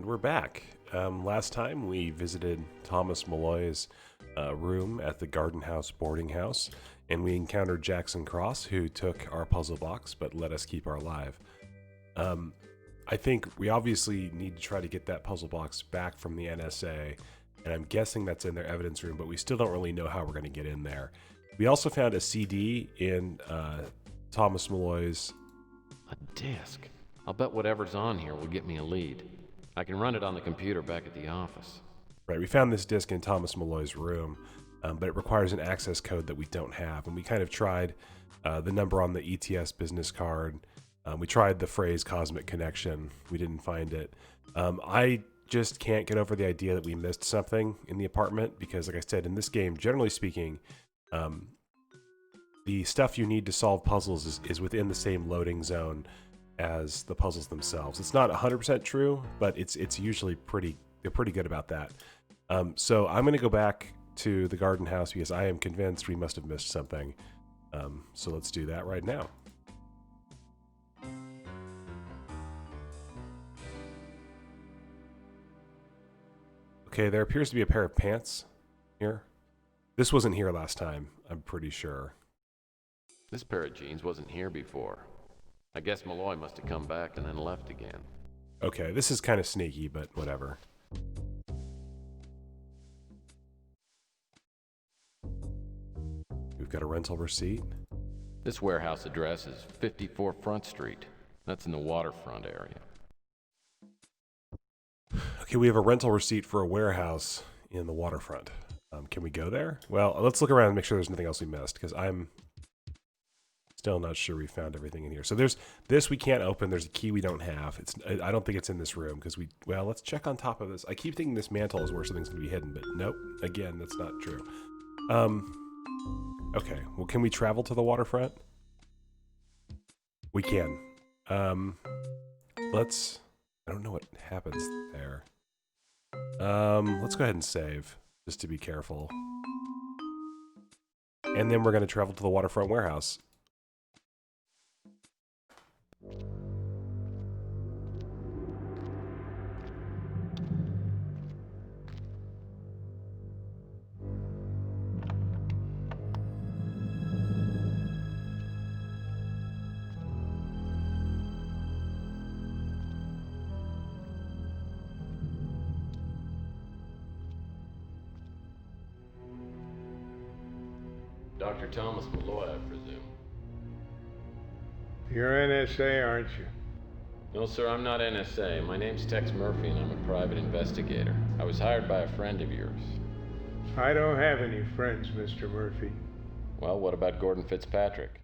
And we're back. Last time we visited Thomas Malloy's room at the Garden House boarding house, and we encountered Jackson Cross, who took our puzzle box but let us keep our live. I think we obviously need to try to get that puzzle box back from the NSA, and I'm guessing that's in their evidence room, but we still don't really know how we're going to get in there. We also found a CD in Thomas Malloy's... A disc. I'll bet whatever's on here will get me a lead. I can run it on the computer back at the office. Right, we found this disc in Thomas Malloy's room, but it requires an access code that we don't have, and we kind of tried the number on the ETS business card. We tried the phrase cosmic connection. We didn't find it. I just can't get over the idea that we missed something in the apartment because, like I said, in this game, generally speaking, the stuff you need to solve puzzles is within the same loading zone as the puzzles themselves. It's not 100% true, but it's usually they're pretty good about that. So I'm going to go back to the garden house because I am convinced we must have missed something. So let's do that right now. Okay, there appears to be a pair of pants here. This wasn't here last time, I'm pretty sure. This pair of jeans wasn't here before. I guess Malloy must have come back and then left again. Okay, this is kind of sneaky, but whatever. We've got a rental receipt. This warehouse address is 54 Front Street. That's in the waterfront area. Okay, we have a rental receipt for a warehouse in the waterfront. Can we go there? Well, let's look around and make sure there's nothing else we missed, because I'm still not sure we found everything in here. So there's this we can't open. There's a key we don't have. I don't think it's in this room, because well, let's check on top of this. I keep thinking this mantle is where something's going to be hidden, but nope. Again, that's not true. Okay, well, can we travel to the waterfront? We can. I don't know what happens there. Let's go ahead and save, just to be careful. And then we're going to travel to the waterfront warehouse. Dr. Thomas Malloy, I presume. You're NSA, aren't you? No, sir, I'm not NSA. My name's Tex Murphy, and I'm a private investigator. I was hired by a friend of yours. I don't have any friends, Mr. Murphy. Well, what about Gordon Fitzpatrick?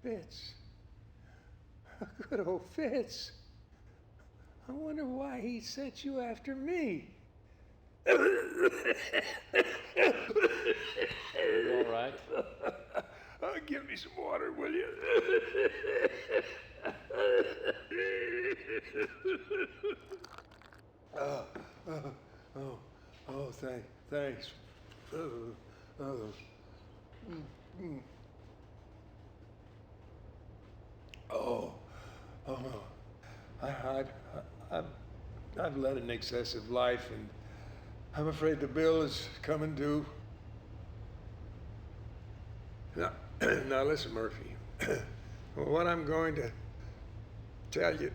Fitz. Good old Fitz. I wonder why he sent you after me. Are you all right? Give me some water, will you? Thanks. I've led an excessive life, and I'm afraid the bill is coming due. Now listen, Murphy. What I'm going to tell you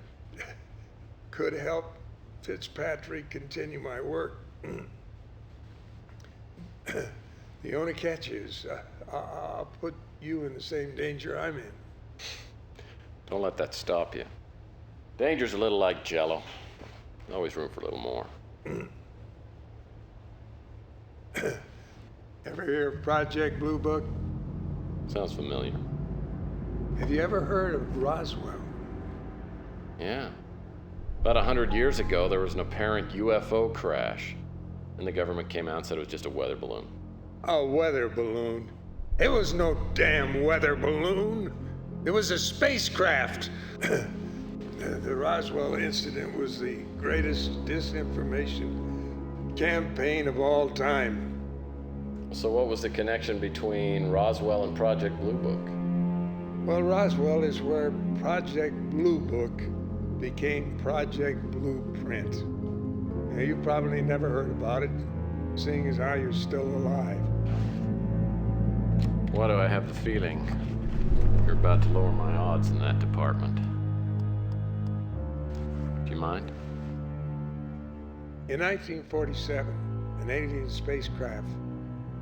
could help Fitzpatrick continue my work. The only catch is I'll put you in the same danger I'm in. Don't let that stop you. Danger's a little like Jell-O. Always room for a little more. Ever hear of Project Blue Book? Sounds familiar. Have you ever heard of Roswell? Yeah. About 100 years ago, there was an apparent UFO crash, and the government came out and said it was just a weather balloon. A weather balloon? It was no damn weather balloon. It was a spacecraft. The Roswell incident was the greatest disinformation campaign of all time. So what was the connection between Roswell and Project Blue Book? Well, Roswell is where Project Blue Book became Project Blueprint. Now, you probably never heard about it, seeing as how you're still alive. Why do I have the feeling you're about to lower my odds in that department? Do you mind? In 1947, an alien spacecraft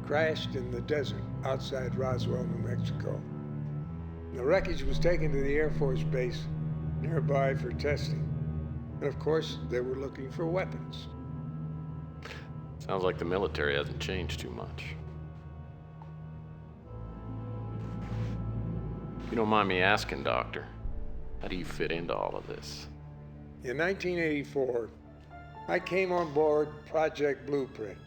crashed in the desert outside Roswell, New Mexico. The wreckage was taken to the Air Force Base nearby for testing. And of course, they were looking for weapons. Sounds like the military hasn't changed too much. If you don't mind me asking, Doctor, how do you fit into all of this? In 1984, I came on board Project Blueprint.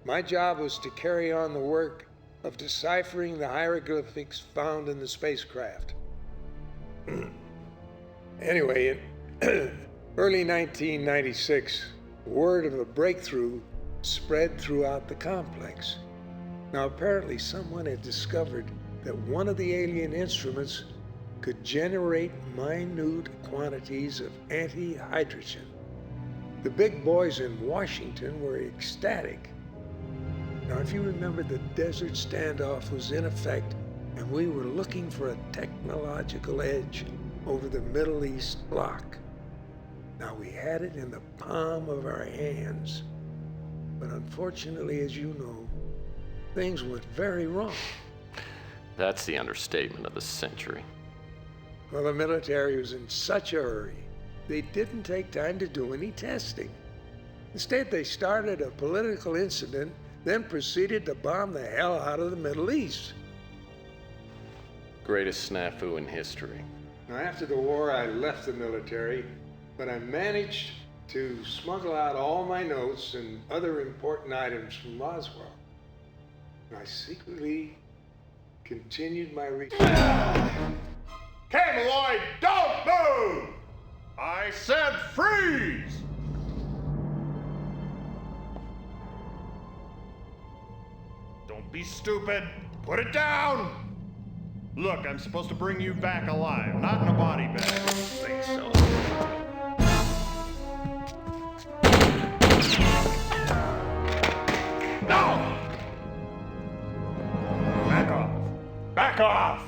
My job was to carry on the work of deciphering the hieroglyphics found in the spacecraft. Anyway, in early 1996, word of a breakthrough spread throughout the complex. Now, apparently someone had discovered that one of the alien instruments could generate minute quantities of anti-hydrogen. The big boys in Washington were ecstatic. Now, if you remember, the desert standoff was in effect, and we were looking for a technological edge over the Middle East bloc. Now, we had it in the palm of our hands. But unfortunately, as you know, things went very wrong. That's the understatement of the century. Well, the military was in such a hurry, they didn't take time to do any testing. Instead, they started a political incident, then proceeded to bomb the hell out of the Middle East. Greatest snafu in history. Now, after the war, I left the military, but I managed to smuggle out all my notes and other important items from Roswell. And I secretly continued my research. Okay, Malloy, don't move! I said freeze! Don't be stupid. Put it down! Look, I'm supposed to bring you back alive, not in a body bag. Think so. No! Back off. Back off!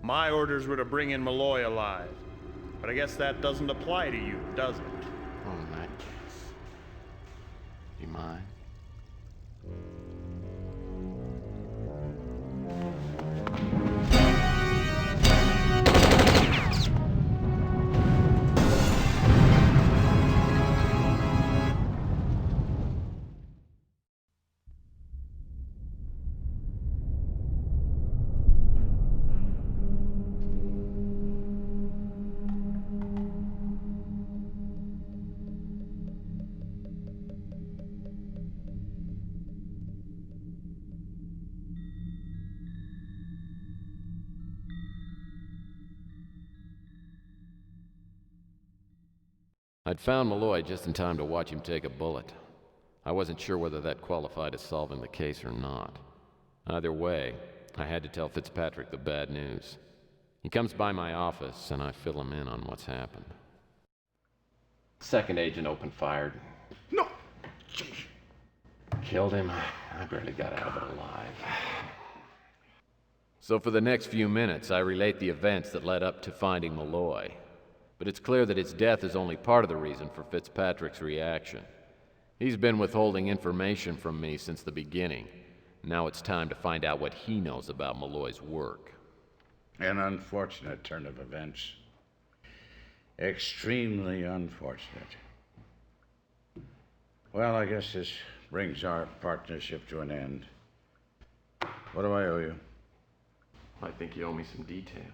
My orders were to bring in Malloy alive. But I guess that doesn't apply to you, does it? Oh, in that case. You mind? I'd found Malloy just in time to watch him take a bullet. I wasn't sure whether that qualified as solving the case or not. Either way, I had to tell Fitzpatrick the bad news. He comes by my office, and I fill him in on what's happened. Second agent opened fire. No! Killed him. I barely got out of it alive. So for the next few minutes, I relate the events that led up to finding Malloy. But it's clear that his death is only part of the reason for Fitzpatrick's reaction. He's been withholding information from me since the beginning. Now it's time to find out what he knows about Malloy's work. An unfortunate turn of events. Extremely unfortunate. Well, I guess this brings our partnership to an end. What do I owe you? I think you owe me some details.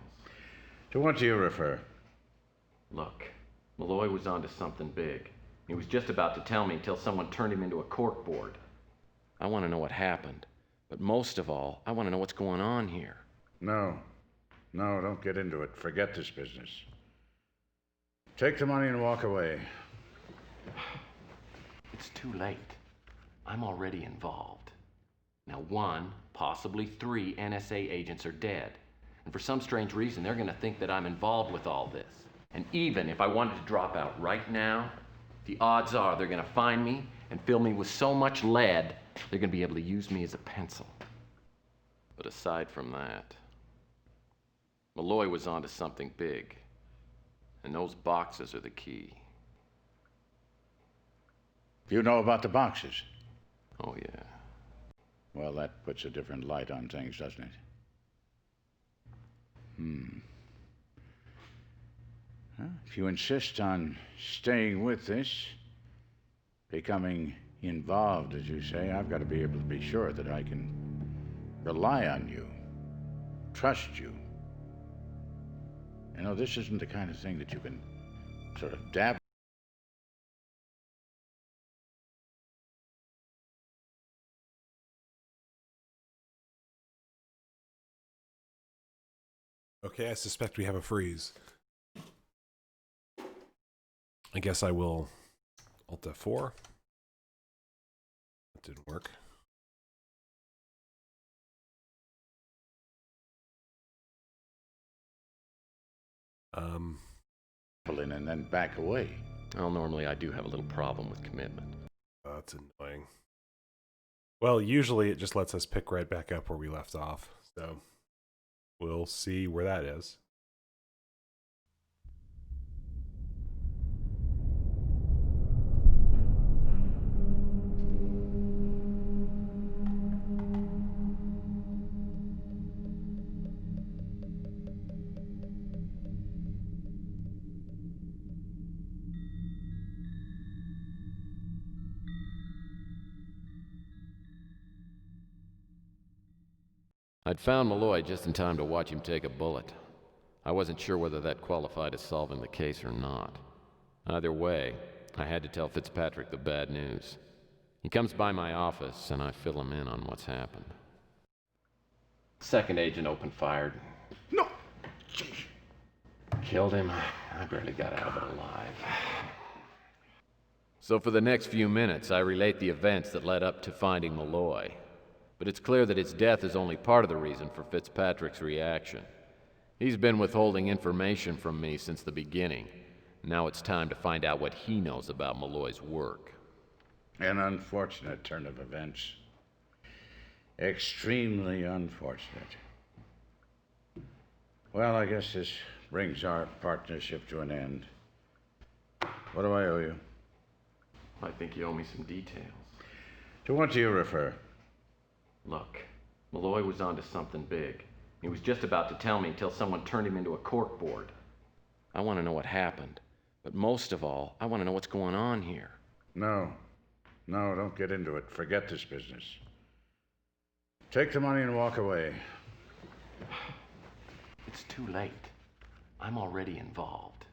To what do you refer? Look, Malloy was onto something big. He was just about to tell me until someone turned him into a corkboard. I want to know what happened. But most of all, I want to know what's going on here. No, don't get into it. Forget this business. Take the money and walk away. It's too late. I'm already involved. Now 1, possibly 3 NSA agents are dead. And for some strange reason, they're gonna think that I'm involved with all this. And even if I wanted to drop out right now, the odds are they're gonna find me and fill me with so much lead, they're gonna be able to use me as a pencil. But aside from that, Malloy was onto something big. And those boxes are the key. You know about the boxes? Oh, yeah. Well, that puts a different light on things, doesn't it? If you insist on staying with this, becoming involved, as you say, I've got to be able to be sure that I can rely on you, trust you. You know, this isn't the kind of thing that you can sort of dabble. Okay, I suspect we have a freeze. I guess I will Alt F4. That didn't work. And then back away. Well, normally I do have a little problem with commitment. That's annoying. Well, usually it just lets us pick right back up where we left off. So we'll see where that is. I'd found Malloy just in time to watch him take a bullet. I wasn't sure whether that qualified as solving the case or not. Either way, I had to tell Fitzpatrick the bad news. He comes by my office, and I fill him in on what's happened. Second agent opened fired. No! Killed him. I barely got out of it alive. So for the next few minutes, I relate the events that led up to finding Malloy. But it's clear that his death is only part of the reason for Fitzpatrick's reaction. He's been withholding information from me since the beginning. Now it's time to find out what he knows about Malloy's work. An unfortunate turn of events. Extremely unfortunate. Well, I guess this brings our partnership to an end. What do I owe you? I think you owe me some details. To what do you refer? Look, Malloy was onto something big. He was just about to tell me until someone turned him into a corkboard. I want to know what happened. But most of all, I want to know what's going on here. No, don't get into it. Forget this business. Take the money and walk away. It's too late. I'm already involved.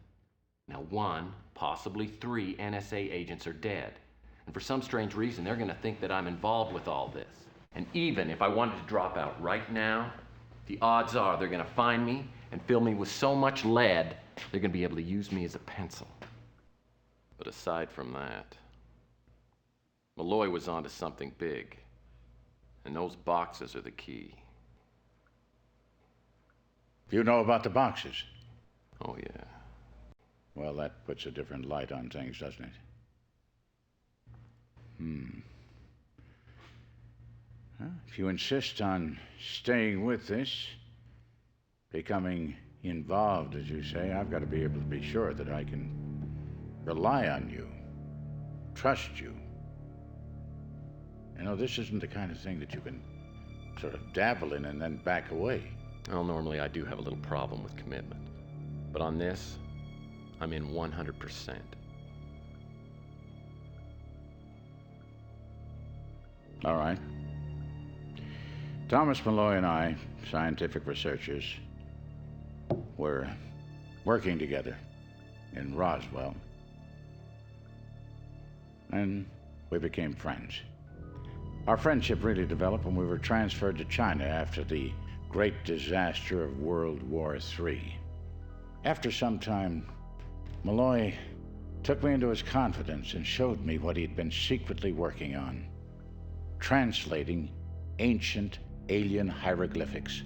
Now 1, possibly 3 NSA agents are dead. And for some strange reason, they're going to think that I'm involved with all this. And even if I wanted to drop out right now, the odds are they're going to find me and fill me with so much lead, they're going to be able to use me as a pencil. But aside from that, Malloy was onto something big. And those boxes are the key. You know about the boxes? Oh, yeah. Well, that puts a different light on things, doesn't it? If you insist on staying with this, becoming involved, as you say, I've got to be able to be sure that I can rely on you, trust you. You know, this isn't the kind of thing that you can sort of dabble in and then back away. Well, normally I do have a little problem with commitment. But on this, I'm in 100%. All right. Thomas Malloy and I, scientific researchers, were working together in Roswell. And we became friends. Our friendship really developed when we were transferred to China after the great disaster of World War III. After some time, Malloy took me into his confidence and showed me what he'd been secretly working on. Translating ancient alien hieroglyphics,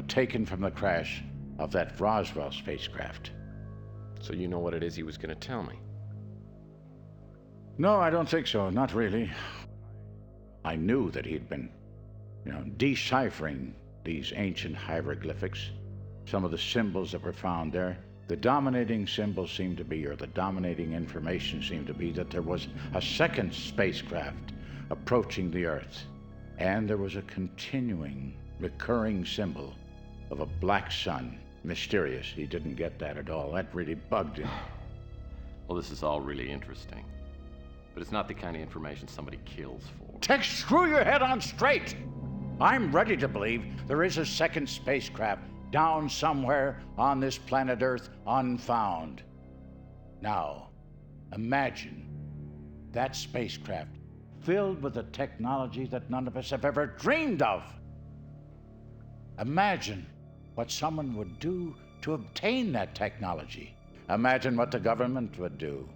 taken from the crash of that Roswell spacecraft. So you know what it is he was going to tell me? No, I don't think so, not really. I knew that he'd been, deciphering these ancient hieroglyphics. Some of the symbols that were found there, the dominating symbol seemed to be, or the dominating information seemed to be, that there was a second spacecraft approaching the Earth. And there was a continuing, recurring symbol of a black sun. Mysterious. He didn't get that at all. That really bugged him. Well, this is all really interesting. But it's not the kind of information somebody kills for. Tex, screw your head on straight! I'm ready to believe there is a second spacecraft down somewhere on this planet Earth unfound. Now, imagine that spacecraft filled with a technology that none of us have ever dreamed of. Imagine what someone would do to obtain that technology. Imagine what the government would do.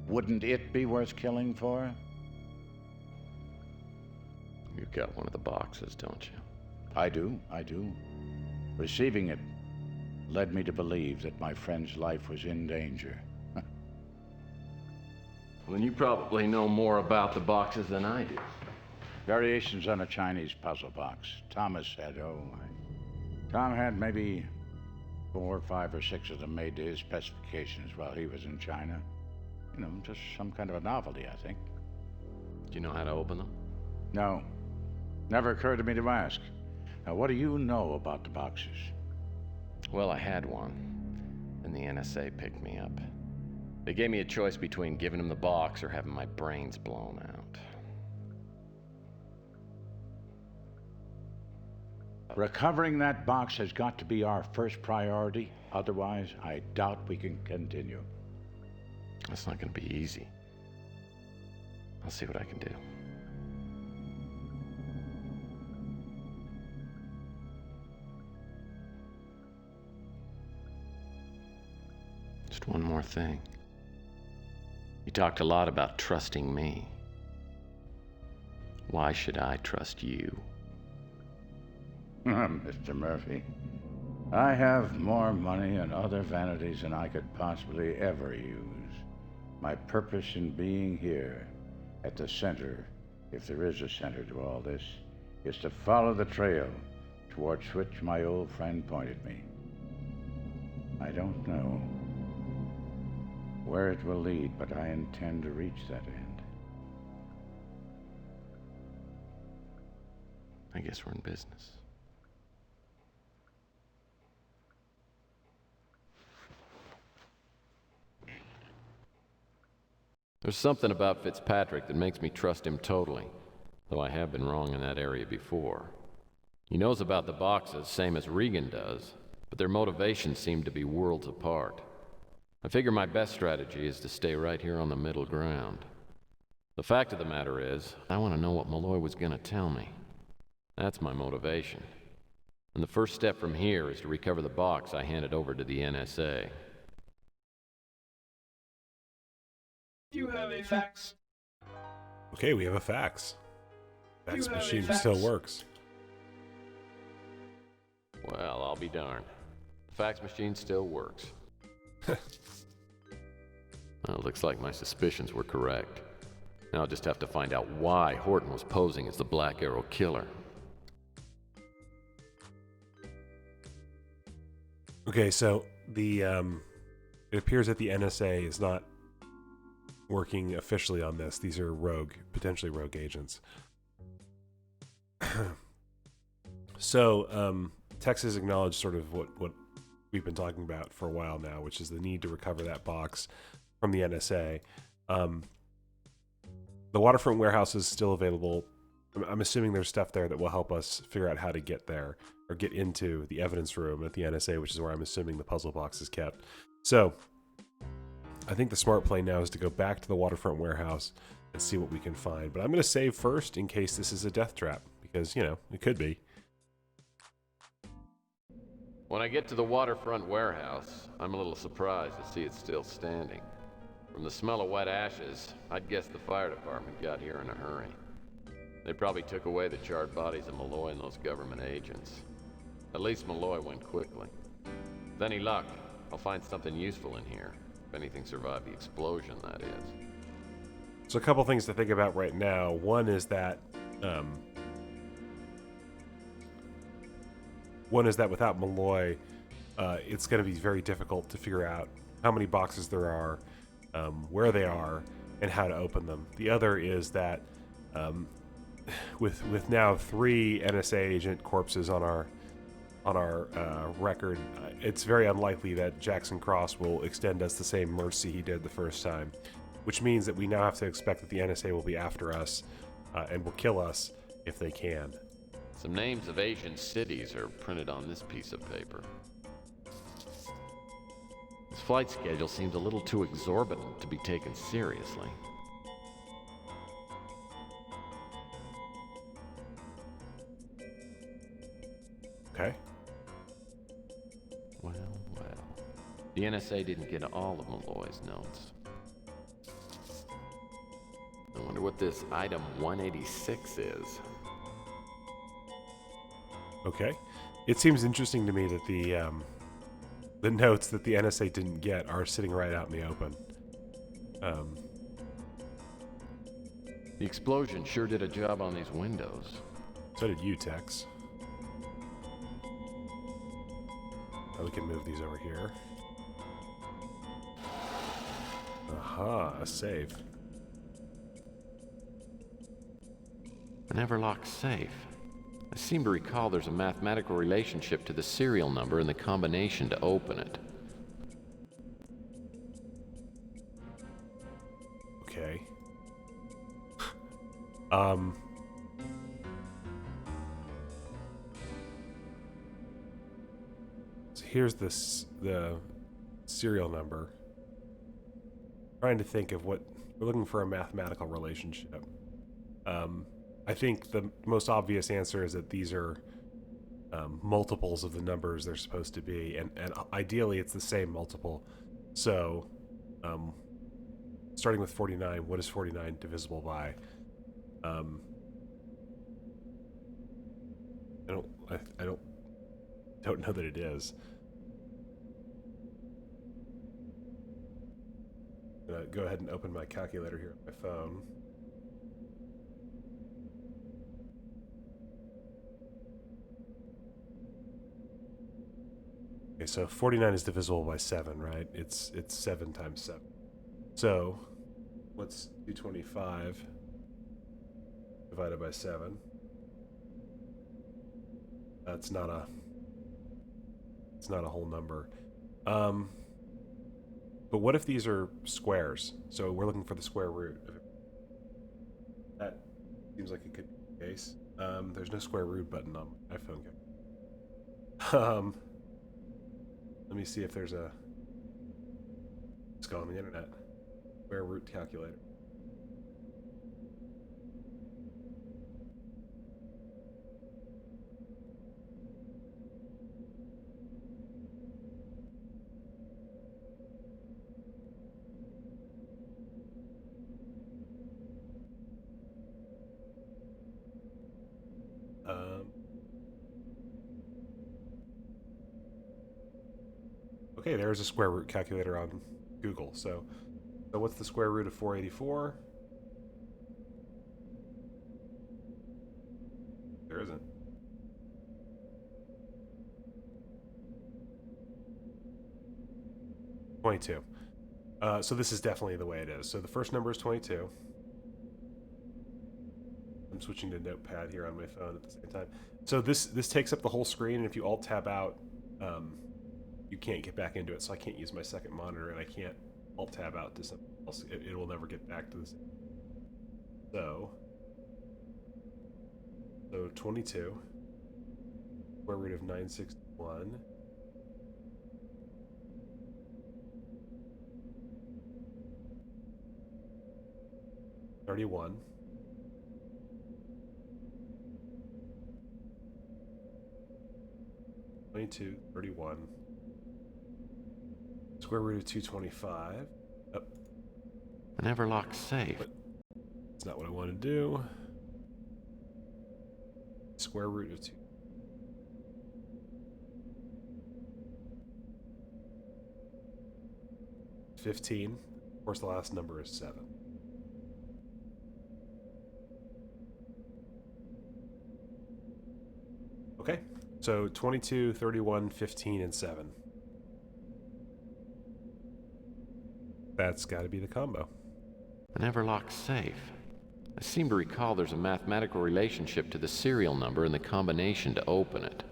Wouldn't it be worth killing for? You've got one of the boxes, don't you? I do. Receiving it led me to believe that my friend's life was in danger. Well, then you probably know more about the boxes than I do. Variations on a Chinese puzzle box. Tom had maybe 4, 5, or 6 of them made to his specifications while he was in China. Just some kind of a novelty, I think. Do you know how to open them? No. Never occurred to me to ask. Now, what do you know about the boxes? Well, I had one, and the NSA picked me up. They gave me a choice between giving them the box or having my brains blown out. Recovering that box has got to be our first priority. Otherwise, I doubt we can continue. That's not going to be easy. I'll see what I can do. Just one more thing. You talked a lot about trusting me. Why should I trust you? Mr. Murphy, I have more money and other vanities than I could possibly ever use. My purpose in being here, at the center, if there is a center to all this, is to follow the trail towards which my old friend pointed me. I don't know where it will lead, but I intend to reach that end. I guess we're in business. There's something about Fitzpatrick that makes me trust him totally, though I have been wrong in that area before. He knows about the boxes, same as Regan does, but their motivations seem to be worlds apart. I figure my best strategy is to stay right here on the middle ground. The fact of the matter is, I want to know what Malloy was going to tell me. That's my motivation. And the first step from here is to recover the box I handed over to the NSA. You have a fax. Okay, we have a fax. Fax You have a machine fax. still works. Well, I'll be darned. The fax machine still works. Well, it looks like my suspicions were correct. Now I'll just have to find out why Horton was posing as the Black Arrow killer. Okay, so the it appears that the NSA is not working officially on this. These are potentially rogue agents. So Texas acknowledged sort of what we've been talking about for a while now, which is the need to recover that box from the NSA. The waterfront warehouse is still available. I'm assuming there's stuff there that will help us figure out how to get there or get into the evidence room at the NSA, which is where I'm assuming the puzzle box is kept. So I think the smart play now is to go back to the waterfront warehouse and see what we can find. But I'm going to save first in case this is a death trap, because, it could be. When I get to the waterfront warehouse, I'm a little surprised to see it still standing. From the smell of wet ashes, I'd guess the fire department got here in a hurry. They probably took away the charred bodies of Malloy and those government agents. At least Malloy went quickly. With any luck, I'll find something useful in here. If anything survived the explosion, that is. So a couple things to think about right now. One is that without Malloy, it's going to be very difficult to figure out how many boxes there are, where they are, and how to open them. The other is that with now 3 NSA agent corpses on our record, it's very unlikely that Jackson Cross will extend us the same mercy he did the first time, which means that we now have to expect that the NSA will be after us and will kill us if they can. Some names of Asian cities are printed on this piece of paper. This flight schedule seems a little too exorbitant to be taken seriously. Okay. Well. The NSA didn't get all of Malloy's notes. I wonder what this item 186 is. Okay. It seems interesting to me that the notes that the NSA didn't get are sitting right out in the open. The explosion sure did a job on these windows. So did you, Tex. Now we can move these over here. Aha, a safe. An Everlock safe. I seem to recall there's a mathematical relationship to the serial number and the combination to open it. Okay. So here's the serial number. Trying to think of what we're looking for, a mathematical relationship. I think the most obvious answer is that these are multiples of the numbers they're supposed to be, and ideally it's the same multiple. So, starting with 49, what is 49 divisible by? I don't know that it is. I'm gonna go ahead and open my calculator here on my phone. Okay, so 49 is divisible by 7, right? It's 7 times 7. So, what's 225 divided by 7? It's not a whole number. But what if these are squares? So we're looking for the square root of it. That seems like it could be the case. There's no square root button on my iPhone. Let me see if there's a... Let's go on the internet. Square root calculator. Okay, there's a square root calculator on Google. So what's the square root of 484? There isn't. $22. So this is definitely the way it is. So the first number is 22. I'm switching to Notepad here on my phone at the same time. So this takes up the whole screen, and if you Alt-Tab out, you can't get back into it, so I can't use my second monitor, and I can't Alt-Tab out to something else. It will never get back to this. So 22, square root of 961. 31. 22, 31. Square root of 225. Oh, An everlock safe. That's not what I want to do. Square root of 2. $15. Of course, the last number is 7. Okay, so 22, 31, 15, and 7. That's got to be the combo. An everlock safe. I seem to recall there's a mathematical relationship to the serial number and the combination to open it.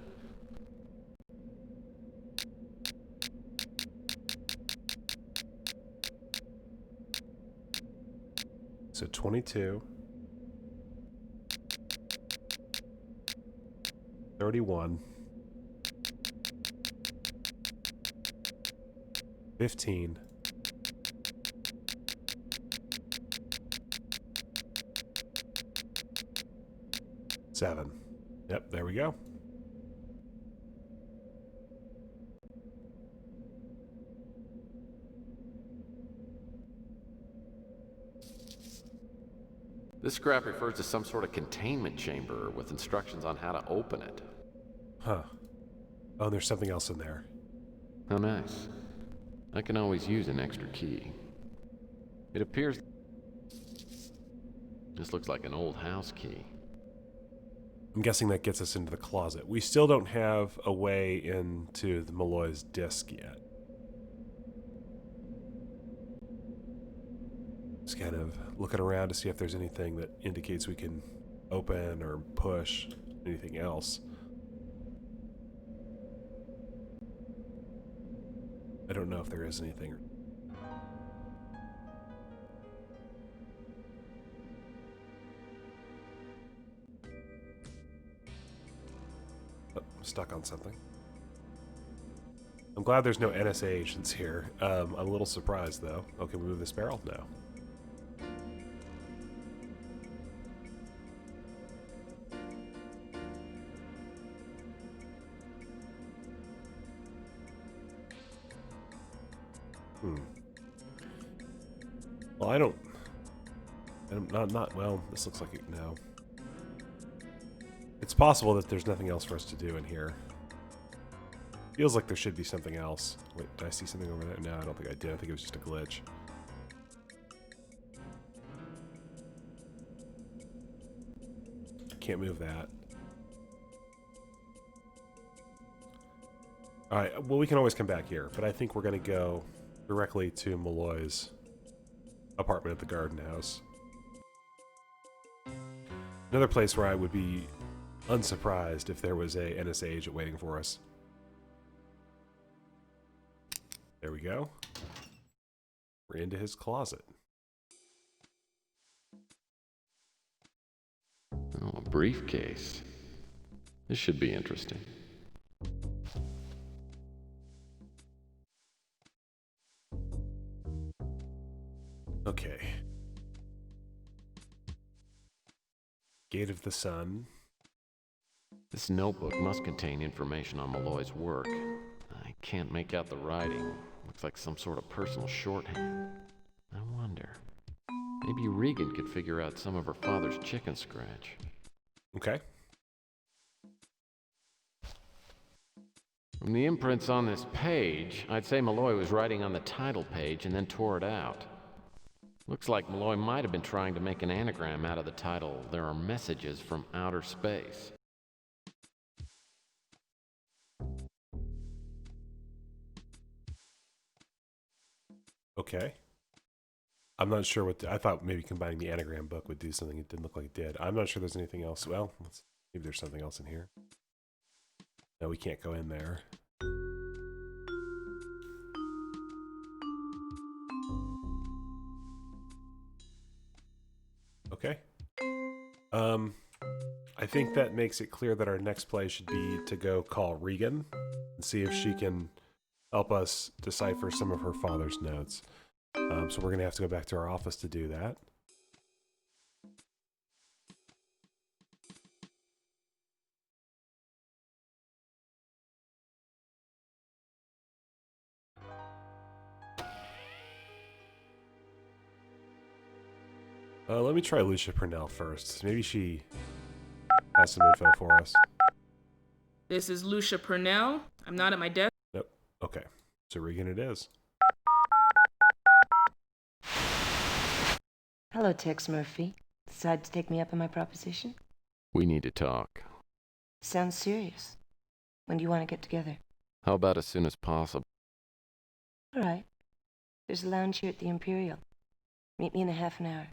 So 22, 31, 15, 7. Yep, there we go. This scrap refers to some sort of containment chamber with instructions on how to open it. Huh. Oh, there's something else in there. How nice. I can always use an extra key. It appears... This looks like an old house key. I'm guessing that gets us into the closet. We still don't have a way into the Malloy's disc yet. Just kind of looking around to see if there's anything that indicates we can open or push anything else. I don't know if there is anything. Oh, I'm stuck on something. I'm glad there's no NSA agents here. I'm a little surprised, though. Oh, can we move this barrel? No. Well, well, this looks like it, no. It's possible that there's nothing else for us to do in here. Feels like there should be something else. Wait, did I see something over there? No, I don't think I did. I think it was just a glitch. Can't move that. Alright, well, we can always come back here, but I think we're going to go directly to Malloy's apartment at the garden house. Another place where I would be unsurprised if there was a NSA agent waiting for us. There we go. We're into his closet. Oh, a briefcase. This should be interesting. Okay. Gate of the Sun. This notebook must contain information on Malloy's work. I can't make out the writing. Looks like some sort of personal shorthand. I wonder. Maybe Regan could figure out some of her father's chicken scratch. Okay. From the imprints on this page, I'd say Malloy was writing on the title page and then tore it out. Looks like Malloy might have been trying to make an anagram out of the title, "There Are Messages from Outer Space." Okay. I'm not sure what... I thought maybe combining the anagram book would do something. It didn't look like it did. I'm not sure there's anything else. Well, maybe there's something else in here. No, we can't go in there. Okay. I think that makes it clear that our next play should be to go call Regan and see if she can help us decipher some of her father's notes. So we're going to have to go back to our office to do that. Let me try Lucia Purnell first. Maybe she has some info for us. This is Lucia Purnell. I'm not at my desk. Nope. Okay. So Regan it is. Hello, Tex Murphy. Decide to take me up on my proposition? We need to talk. Sounds serious. When do you want to get together? How about as soon as possible? All right. There's a lounge here at the Imperial. Meet me in a half an hour.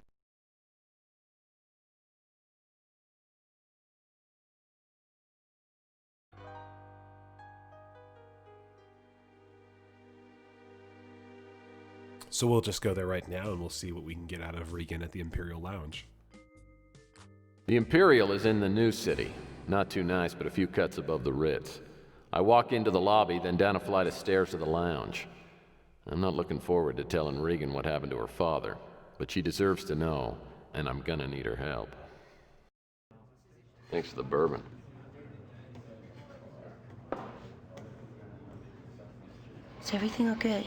So we'll just go there right now and we'll see what we can get out of Regan at the Imperial Lounge. The Imperial is in the new city. Not too nice, but a few cuts above the Ritz. I walk into the lobby, then down a flight of stairs to the lounge. I'm not looking forward to telling Regan what happened to her father, but she deserves to know, and I'm gonna need her help. Thanks for the bourbon. Is everything okay?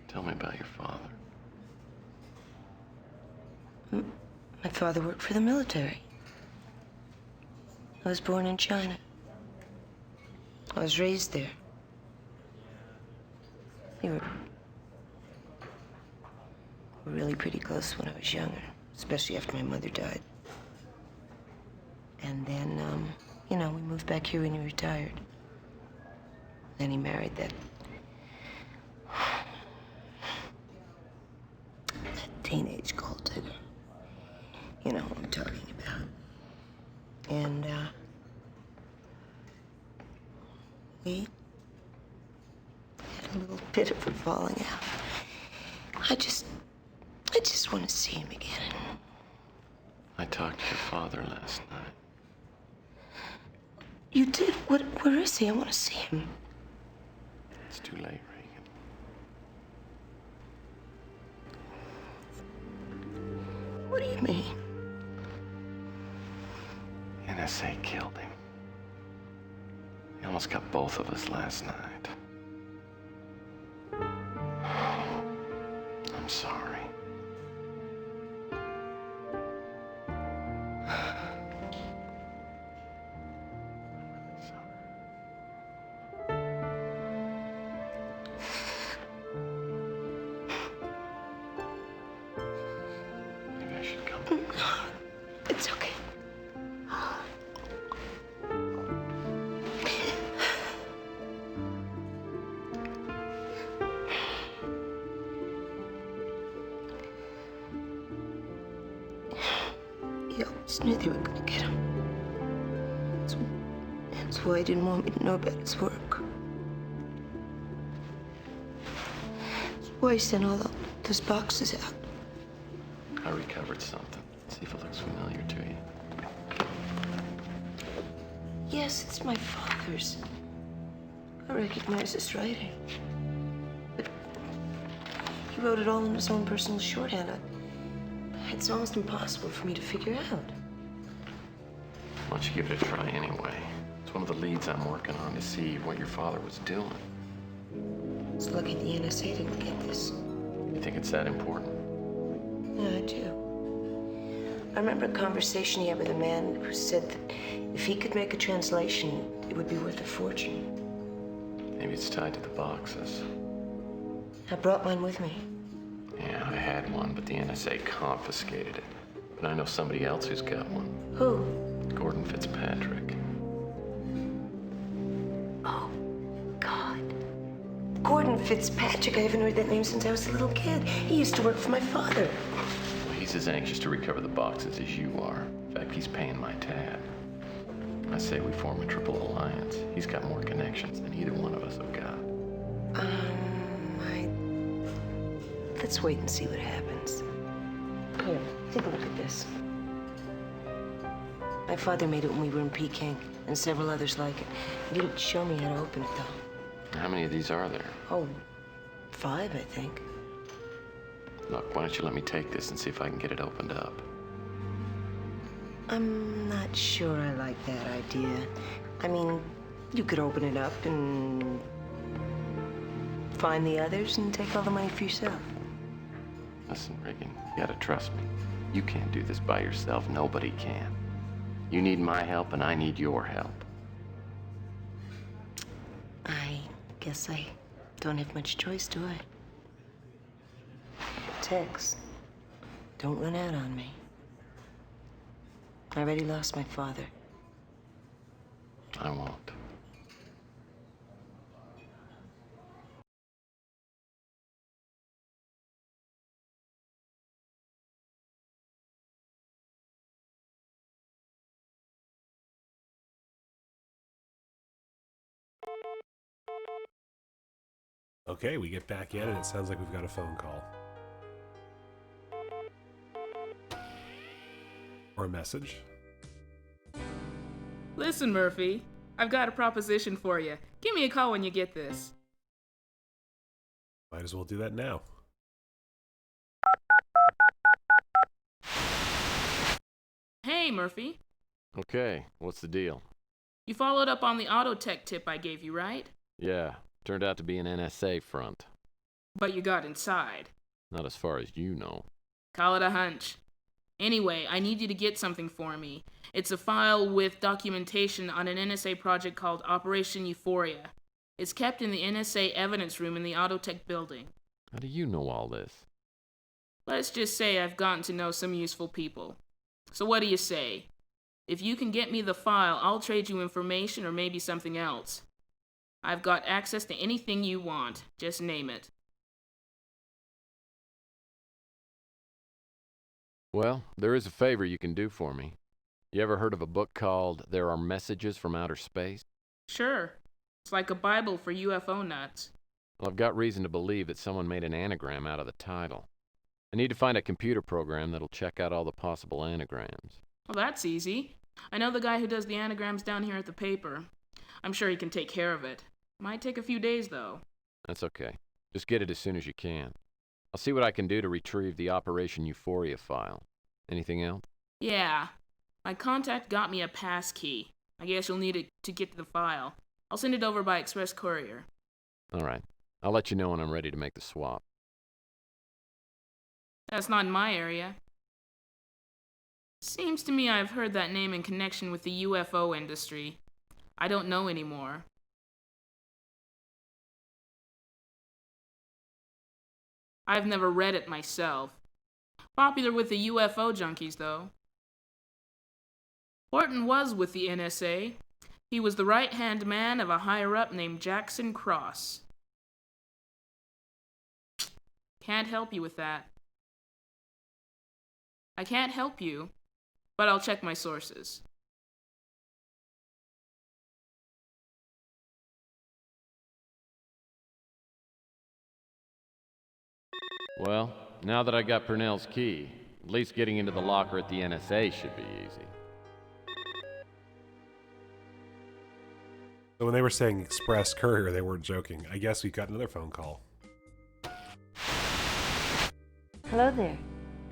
Tell me about your father. My father worked for the military. I was born in China. I was raised there. We were really pretty close when I was younger, especially after my mother died. And then, we moved back here when he retired. Then he married that teenage gold digger. You know what I'm talking about. And, we had a little bit of a falling out. I just want to see him again. I talked to your father last night. You did? Where is he? I want to see him. It's too late, Regan. What do you mean? NSA killed him. He almost got both of us last night. I'm sorry. Maybe I should come. It's okay. You always knew they were gonna get him. That's why he didn't want me to know about his work. That's why he sent all those boxes out. I recovered something. See if it looks familiar to you. Yes, it's my father's. I recognize his writing. But he wrote it all in his own personal shorthand. It's almost impossible for me to figure out. Why don't you give it a try anyway? It's one of the leads I'm working on to see what your father was doing. It's lucky the NSA didn't get this. You think it's that important? Yeah, I do. I remember a conversation he had with a man who said that if he could make a translation, it would be worth a fortune. Maybe it's tied to the boxes. I brought mine with me. Yeah, I had one, but the NSA confiscated it. But I know somebody else who's got one. Who? Gordon Fitzpatrick. Oh, God. Gordon Fitzpatrick. I haven't heard that name since I was a little kid. He used to work for my father. Well, he's as anxious to recover the boxes as you are. In fact, he's paying my tab. I say we form a triple alliance. He's got more connections than either one of us have got. Let's wait and see what happens. Here, take a look at this. My father made it when we were in Peking, and several others like it. He didn't show me how to open it, though. How many of these are there? Oh, 5, I think. Look, why don't you let me take this and see if I can get it opened up? I'm not sure I like that idea. I mean, you could open it up and find the others and take all the money for yourself. Listen, Regan, you gotta trust me. You can't do this by yourself. Nobody can. You need my help, and I need your help. I guess I don't have much choice, do I? Tex, don't run out on me. I already lost my father. I won't. Okay, we get back in, and it sounds like we've got a phone call. Or a message. Listen, Murphy, I've got a proposition for you. Give me a call when you get this. Might as well do that now. Hey, Murphy. Okay, what's the deal? You followed up on the auto tech tip I gave you, right? Yeah, turned out to be an NSA front. But you got inside. Not as far as you know. Call it a hunch. Anyway, I need you to get something for me. It's a file with documentation on an NSA project called Operation Euphoria. It's kept in the NSA evidence room in the Autotech building. How do you know all this? Let's just say I've gotten to know some useful people. So what do you say? If you can get me the file, I'll trade you information or maybe something else. I've got access to anything you want. Just name it. Well, there is a favor you can do for me. You ever heard of a book called There Are Messages from Outer Space? Sure. It's like a Bible for UFO nuts. Well, I've got reason to believe that someone made an anagram out of the title. I need to find a computer program that'll check out all the possible anagrams. Well, that's easy. I know the guy who does the anagrams down here at the paper. I'm sure he can take care of it. Might take a few days, though. That's okay. Just get it as soon as you can. I'll see what I can do to retrieve the Operation Euphoria file. Anything else? Yeah. My contact got me a pass key. I guess you'll need it to get to the file. I'll send it over by express courier. All right. I'll let you know when I'm ready to make the swap. That's not in my area. Seems to me I've heard that name in connection with the UFO industry. I don't know anymore. I've never read it myself. Popular with the UFO junkies, though. Horton was with the NSA. He was the right-hand man of a higher-up named Jackson Cross. Can't help you with that. I can't help you, but I'll check my sources. Well, now that I got Purnell's key, at least getting into the locker at the NSA should be easy. So when they were saying express courier, they weren't joking. I guess we got another phone call. Hello there.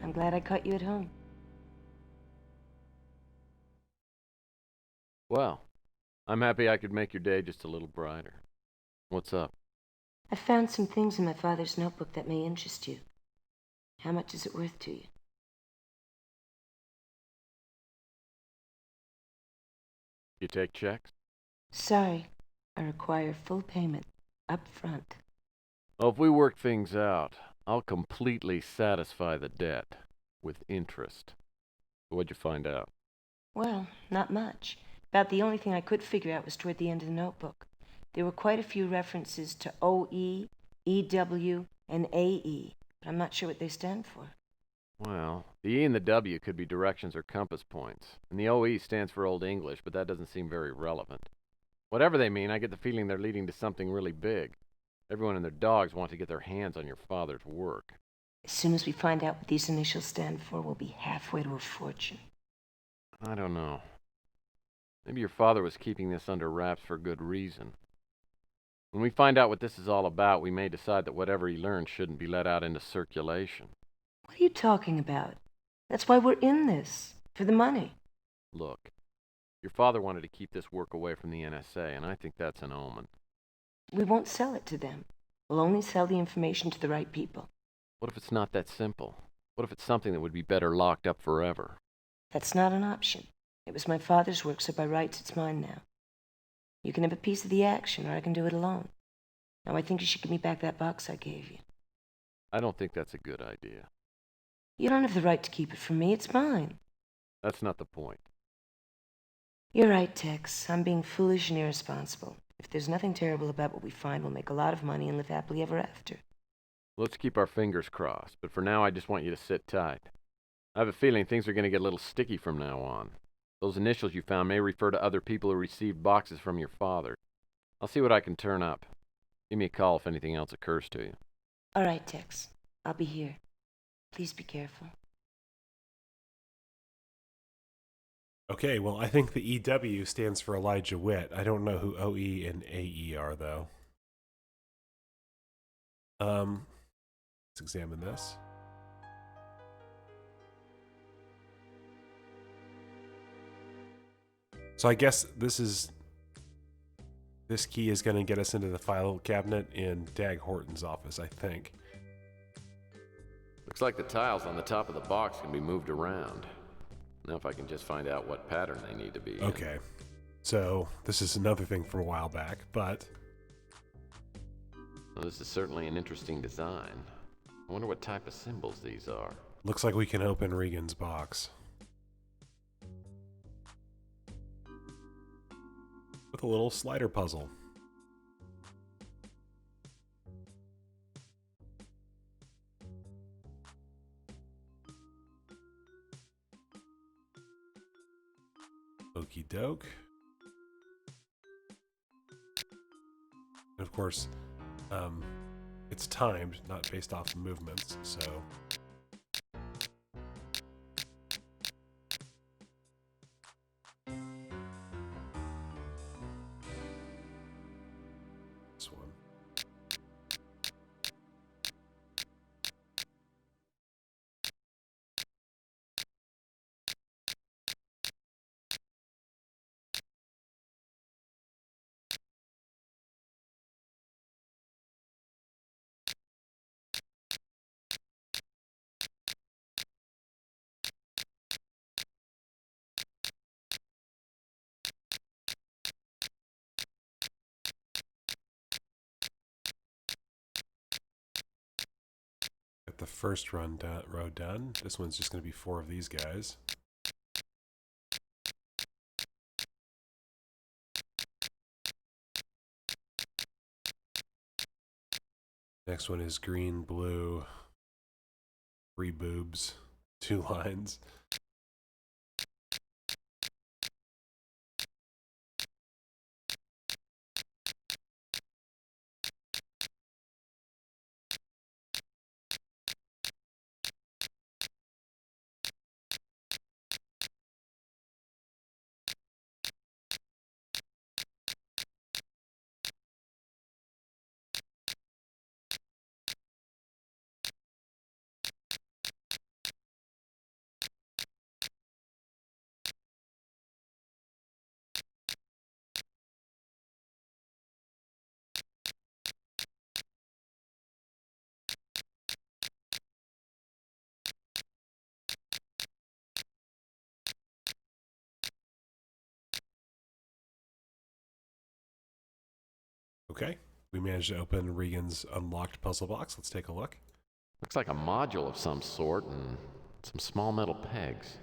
I'm glad I caught you at home. Well, I'm happy I could make your day just a little brighter. What's up? I found some things in my father's notebook that may interest you. How much is it worth to you? You take checks? Sorry, I require full payment up front. Well, if we work things out, I'll completely satisfy the debt with interest. What'd you find out? Well, not much. About the only thing I could figure out was toward the end of the notebook. There were quite a few references to OE, EW, and AE, but I'm not sure what they stand for. Well, the E and the W could be directions or compass points, and the OE stands for Old English, but that doesn't seem very relevant. Whatever they mean, I get the feeling they're leading to something really big. Everyone and their dogs want to get their hands on your father's work. As soon as we find out what these initials stand for, we'll be halfway to a fortune. I don't know. Maybe your father was keeping this under wraps for good reason. When we find out what this is all about, we may decide that whatever he learned shouldn't be let out into circulation. What are you talking about? That's why we're in this. For the money. Look, your father wanted to keep this work away from the NSA, and I think that's an omen. We won't sell it to them. We'll only sell the information to the right people. What if it's not that simple? What if it's something that would be better locked up forever? That's not an option. It was my father's work, so by rights it's mine now. You can have a piece of the action, or I can do it alone. Now I think you should give me back that box I gave you. I don't think that's a good idea. You don't have the right to keep it from me. It's mine. That's not the point. You're right, Tex. I'm being foolish and irresponsible. If there's nothing terrible about what we find, we'll make a lot of money and live happily ever after. Let's keep our fingers crossed, but for now I just want you to sit tight. I have a feeling things are going to get a little sticky from now on. Those initials you found may refer to other people who received boxes from your father. I'll see what I can turn up. Give me a call if anything else occurs to you. All right, Tex. I'll be here. Please be careful. Okay, well, I think the EW stands for Elijah Witt. I don't know who OE and AE are, though. Let's examine this. So I guess this key is going to get us into the file cabinet in Dag Horton's office, I think. Looks like the tiles on the top of the box can be moved around. Now if I can just find out what pattern they need to be in. Okay, so this is another thing from a while back, but... Well, this is certainly an interesting design. I wonder what type of symbols these are. Looks like we can open Regan's box. With a little slider puzzle. Okie doke. And of course, it's timed, not based off the movements, so... This one. Got the first row done. This one's just going to be 4 of these guys. Next one is green, blue, 3 boobs, 2 lines. Okay, we managed to open Regan's unlocked puzzle box. Let's take a look. Looks like a module of some sort and some small metal pegs.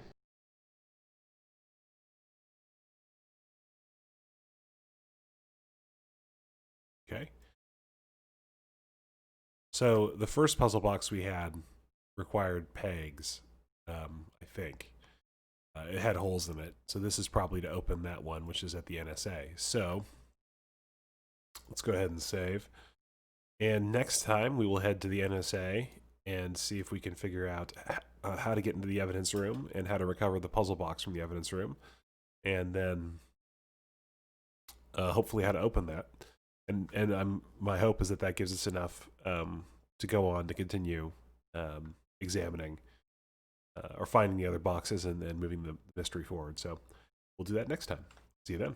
Okay. So the first puzzle box we had required pegs, I think. It had holes in it. So this is probably to open that one, which is at the NSA. So let's go ahead and save. And next time we will head to the NSA and see if we can figure out how to get into the evidence room and how to recover the puzzle box from the evidence room. And then hopefully how to open that. And my hope is that that gives us enough to go on to continue examining or finding the other boxes and moving the mystery forward. So we'll do that next time. See you then.